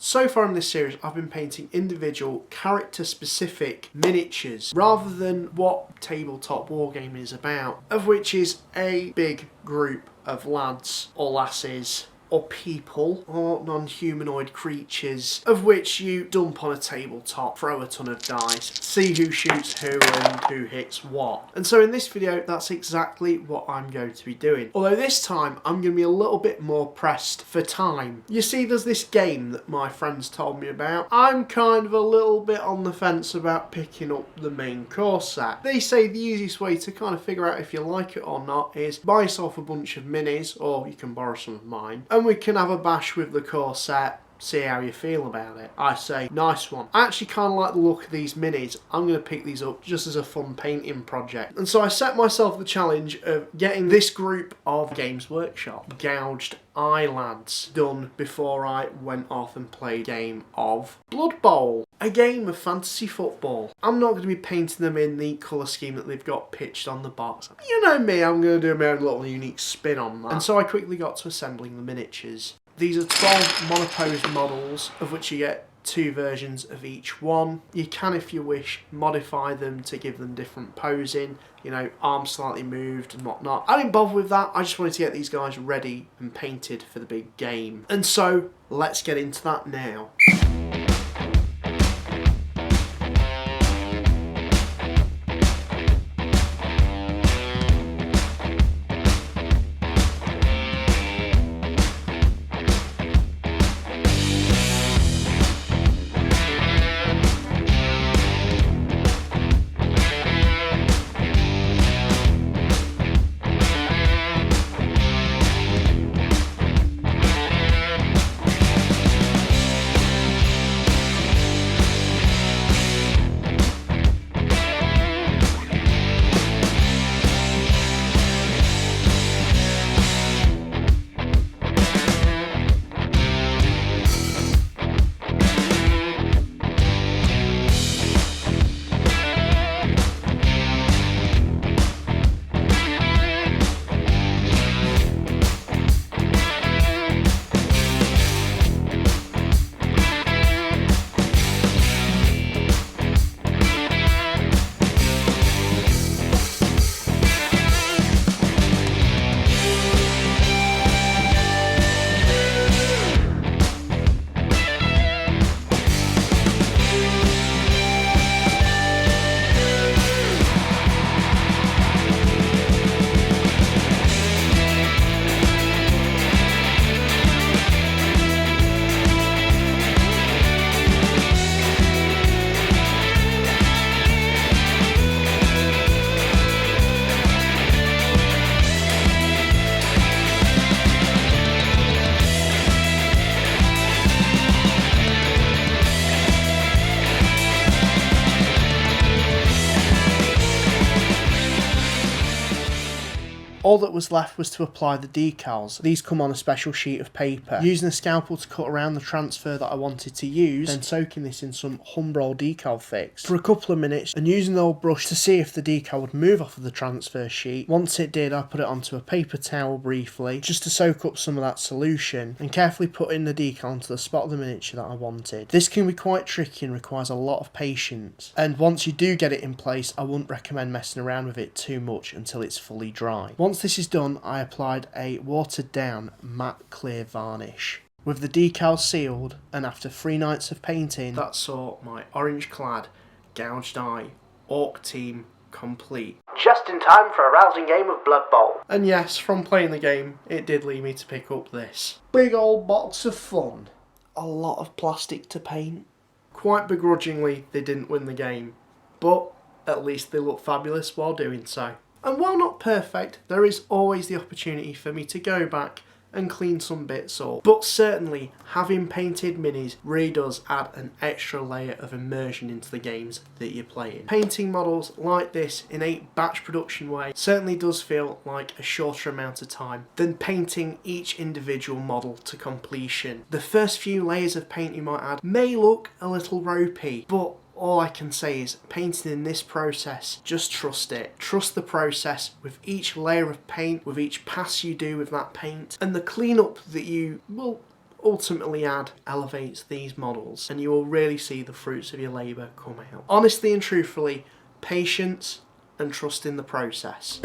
So far in this series I've been painting individual character specific miniatures rather than what tabletop wargaming is about, of which is a big group of lads or lasses or people or non-humanoid creatures of which you dump on a tabletop, throw a ton of dice, see who shoots who and who hits what. And so in this video that's exactly what I'm going to be doing. Although this time I'm going to be a little bit more pressed for time. You see, there's this game that my friends told me about. I'm kind of a little bit on the fence about picking up the main core set. They say the easiest way to kind of figure out if you like it or not is buy yourself a bunch of minis, or you can borrow some of mine, and we can have a bash with the core set, see how you feel about it. I say, nice one. I actually kind of like the look of these minis. I'm going to pick these up just as a fun painting project. And so I set myself the challenge of getting this group of Games Workshop Gouged Eye lads done before I went off and played a game of Blood Bowl, a game of fantasy football. I'm not going to be painting them in the colour scheme that they've got pitched on the box. You know me, I'm going to do my own little unique spin on that. And so I quickly got to assembling the miniatures. These are 12 monoposed models, of which you get 2 versions of each one. You can, if you wish, modify them to give them different posing, you know, arms slightly moved and whatnot. I didn't bother with that. I just wanted to get these guys ready and painted for the big game. And so let's get into that now. All that was left was to apply the decals. These come on a special sheet of paper. Using a scalpel to cut around the transfer that I wanted to use, then soaking this in some Humbrol decal fix for a couple of minutes and using the old brush to see if the decal would move off of the transfer sheet. Once it did, I put it onto a paper towel briefly just to soak up some of that solution and carefully putting the decal onto the spot of the miniature that I wanted. This can be quite tricky and requires a lot of patience, and once you do get it in place, I wouldn't recommend messing around with it too much until it's fully dry. Once this is done, I applied a watered down matte clear varnish. With the decals sealed, and after 3 nights of painting, that saw my orange clad Gouged Eye Ork team complete. Just in time for a rousing game of Blood Bowl. And yes, from playing the game, it did lead me to pick up this big old box of fun. A lot of plastic to paint. Quite begrudgingly, they didn't win the game, but at least they look fabulous while doing so. And while not perfect, there is always the opportunity for me to go back and clean some bits up. But certainly, having painted minis really does add an extra layer of immersion into the games that you're playing. Painting models like this in a batch production way certainly does feel like a shorter amount of time than painting each individual model to completion. The first few layers of paint you might add may look a little ropey, but all I can say is painting in this process, just trust it. Trust the process with each layer of paint, with each pass you do with that paint, and the cleanup that you will ultimately elevates these models, and you will really see the fruits of your labour come out. Honestly and truthfully, patience and trust in the process.